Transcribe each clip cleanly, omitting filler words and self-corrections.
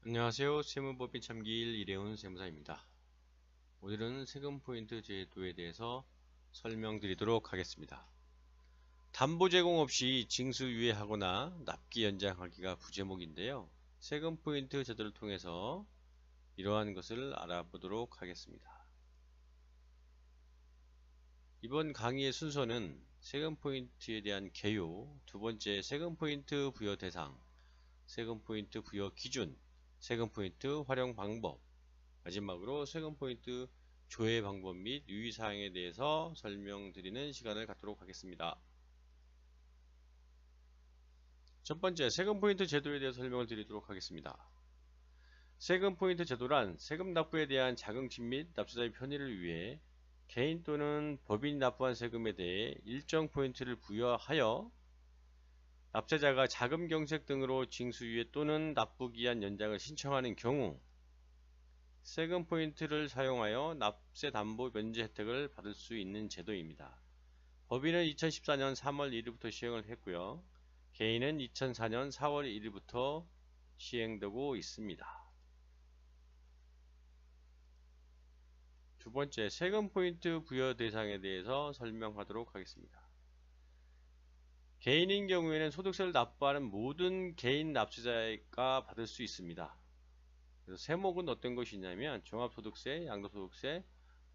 안녕하세요. 세무법인 참기일 이래훈 세무사입니다. 오늘은 세금 포인트 제도에 대해서 설명드리도록 하겠습니다. 담보 제공 없이 징수유예하거나 납기 연장하기가 부제목인데요. 세금 포인트 제도를 통해서 이러한 것을 알아보도록 하겠습니다. 이번 강의의 순서는 세금 포인트에 대한 개요, 두 번째 세금 포인트 부여 대상, 세금 포인트 부여 기준, 세금 포인트 활용 방법, 마지막으로 세금 포인트 조회 방법 및 유의사항에 대해서 설명드리는 시간을 갖도록 하겠습니다. 첫 번째, 세금 포인트 제도에 대해서 설명을 드리도록 하겠습니다. 세금 포인트 제도란 세금 납부에 대한 자긍심 및 납세자의 편의를 위해 개인 또는 법인이 납부한 세금에 대해 일정 포인트를 부여하여 납세자가 자금 경색 등으로 징수유예 또는 납부기한 연장을 신청하는 경우 세금 포인트를 사용하여 납세 담보 면제 혜택을 받을 수 있는 제도입니다. 법인은 2014년 3월 1일부터 시행을 했고요. 개인은 2004년 4월 1일부터 시행되고 있습니다. 두 번째, 세금 포인트 부여 대상에 대해서 설명하도록 하겠습니다. 개인인 경우에는 소득세를 납부하는 모든 개인 납세자가 받을 수 있습니다. 그래서 세목은 어떤 것이냐면 종합소득세, 양도소득세,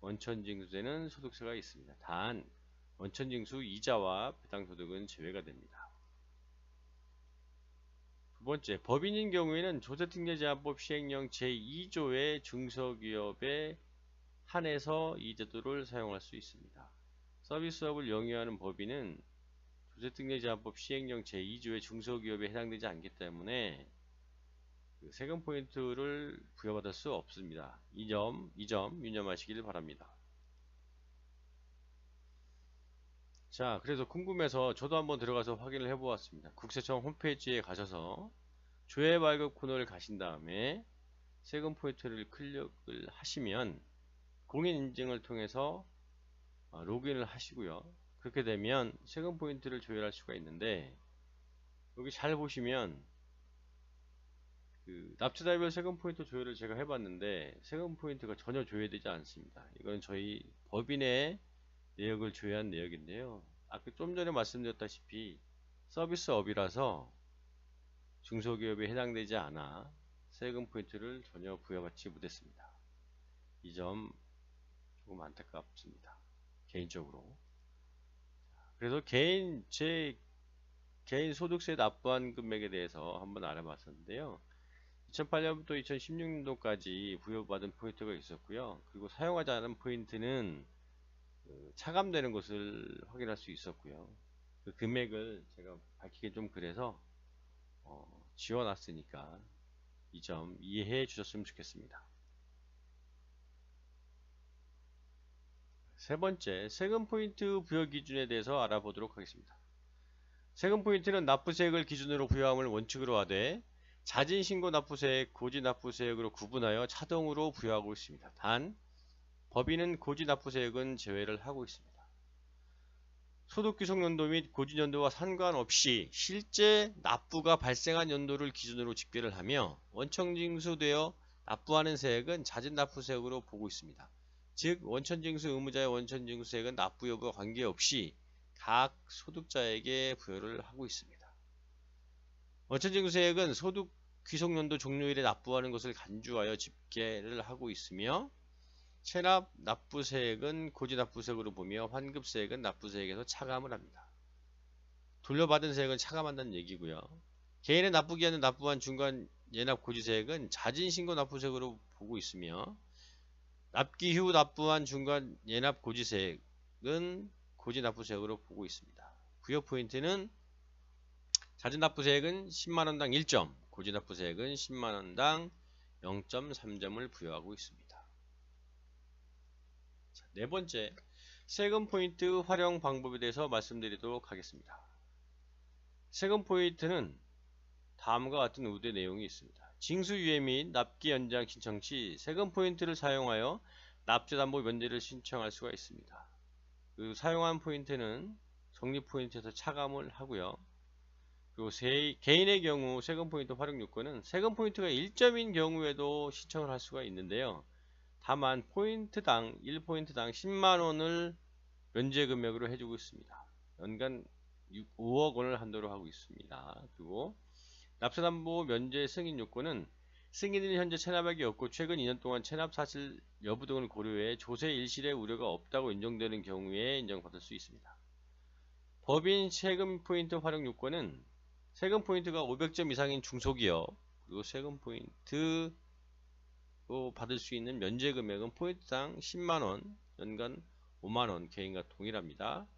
원천징수세는 소득세가 있습니다. 단 원천징수 이자와 배당소득은 제외가 됩니다. 두 번째, 법인인 경우에는 조세특례제한법 시행령 제2조의 중소기업에 한해서 이 제도를 사용할 수 있습니다. 서비스업을 영위하는 법인은 조세특례제한법 시행령 제2조의 중소기업에 해당되지 않기 때문에 세금 포인트를 부여받을 수 없습니다. 이 점 유념하시길 바랍니다. 자, 그래서 궁금해서 저도 한번 들어가서 확인을 해보았습니다. 국세청 홈페이지에 가셔서 조회 발급 코너를 가신 다음에 세금 포인트를 클릭을 하시면 공인 인증을 통해서 로그인을 하시고요. 그렇게 되면 세금 포인트를 조회할 수가 있는데 여기 잘 보시면 납세자별 세금 포인트 조회를 제가 해봤는데 세금 포인트가 전혀 조회되지 않습니다. 이건 저희 법인의 내역을 조회한 내역인데요. 아까 좀 전에 말씀드렸다시피 서비스업이라서 중소기업에 해당되지 않아 세금 포인트를 전혀 부여받지 못했습니다. 이 점 조금 안타깝습니다. 개인적으로. 그래서 제 개인 소득세 납부한 금액에 대해서 한번 알아봤었는데요. 2008년부터 2016년도까지 부여받은 포인트가 있었고요. 그리고 사용하지 않은 포인트는 차감되는 것을 확인할 수 있었고요. 그 금액을 제가 밝히기 좀 그래서 지워놨으니까 이 점 이해해 주셨으면 좋겠습니다. 세 번째, 세금 포인트 부여 기준에 대해서 알아보도록 하겠습니다. 세금 포인트는 납부세액을 기준으로 부여함을 원칙으로 하되 자진신고 납부세액, 고지납부세액으로 구분하여 차등으로 부여하고 있습니다. 단 법인은 고지납부세액은 제외를 하고 있습니다. 소득귀속연도 및 고지연도와 상관없이 실제 납부가 발생한 연도를 기준으로 집계를 하며 원천징수되어 납부하는 세액은 자진납부세액으로 보고 있습니다. 즉 원천징수 의무자의 원천징수세액은 납부 여부와 관계없이 각 소득자에게 부여를 하고 있습니다. 원천징수세액은 소득 귀속연도 종료일에 납부하는 것을 간주하여 집계를 하고 있으며 체납 납부세액은 고지납부세액으로 보며 환급세액은 납부세액에서 차감을 합니다. 돌려받은 세액은 차감한다는 얘기고요. 개인의 납부기한을 납부한 중간 예납 고지세액은 자진신고 납부세액으로 보고 있으며 납기 후 납부한 중간 예납 고지세액은 고지납부세액으로 보고 있습니다. 부여 포인트는 자진납부세액은 10만원당 1점, 고지납부세액은 10만원당 0.3점을 부여하고 있습니다. 자, 네 번째, 세금 포인트 활용 방법에 대해서 말씀드리도록 하겠습니다. 세금 포인트는 다음과 같은 우대 내용이 있습니다. 징수유예 및 납기 연장 신청 시 세금 포인트를 사용하여 납세담보 면제를 신청할 수가 있습니다. 그 사용한 포인트는 적립 포인트에서 차감을 하고요. 그리고 개인의 경우 세금 포인트 활용 요건은 세금 포인트가 1점인 경우에도 신청을 할 수가 있는데요. 다만 포인트당 1포인트당 10만원을 면제 금액으로 해주고 있습니다. 연간 5억 원을 한도로 하고 있습니다. 그리고 납세담보 면제 승인 요건은 승인은 현재 체납액이 없고 최근 2년 동안 체납 사실 여부 등을 고려해 조세 일실의 우려가 없다고 인정되는 경우에 인정받을 수 있습니다. 법인 세금 포인트 활용 요건은 세금 포인트가 500점 이상인 중소기업, 그리고 세금 포인트 받을 수 있는 면제 금액은 포인트당 10만원, 연간 5만원, 개인과 동일합니다.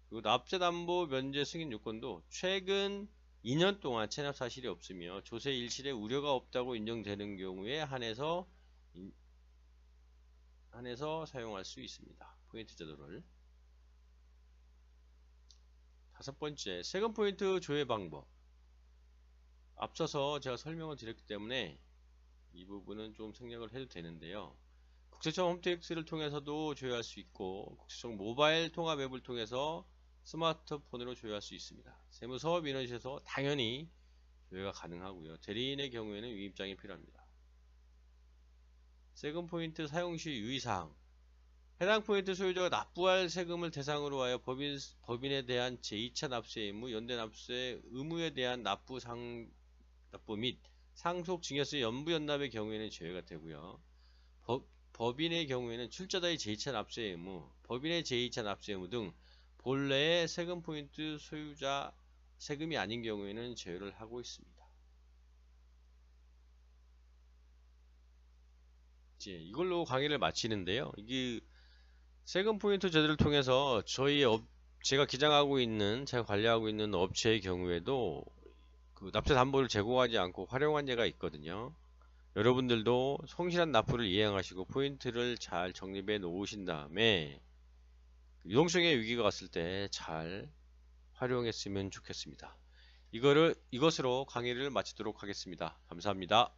그리고 납세담보 면제 승인 요건도 최근 2년 동안 체납 사실이 없으며 조세 일실의 우려가 없다고 인정되는 경우에 한해서 사용할 수 있습니다. 포인트 제도를. 다섯 번째, 세금 포인트 조회 방법. 앞서서 제가 설명을 드렸기 때문에 이 부분은 좀 생략을 해도 되는데요. 국세청 홈택스를 통해서도 조회할 수 있고, 국세청 모바일 통합 앱을 통해서 스마트폰으로 조회할 수 있습니다. 세무서민원실에서 당연히 조회가 가능하고요. 대리인의 경우에는 위임장이 필요합니다. 세금 포인트 사용 시 유의사항. 해당 포인트 소유자가 납부할 세금을 대상으로 하여 법인에 대한 제2차 납세 의무, 연대 납세 의무에 대한 납부 및 상속 증여세 연부 연납의 경우에는 제외가 되고요. 법인의 경우에는 출자자의 제2차 납세 의무, 법인의 제2차 납세 의무 등 본래의 세금 포인트 소유자 세금이 아닌 경우에는 제외를 하고 있습니다. 이제 이걸로 강의를 마치는데요. 이게 세금 포인트 제도를 통해서 제가 기장하고 있는, 제가 관리하고 있는 업체의 경우에도 그 납세 담보를 제공하지 않고 활용한 예가 있거든요. 여러분들도 성실한 납부를 이행하시고 포인트를 잘 적립해 놓으신 다음에 유동성의 위기가 왔을 때 잘 활용했으면 좋겠습니다. 이것으로 강의를 마치도록 하겠습니다. 감사합니다.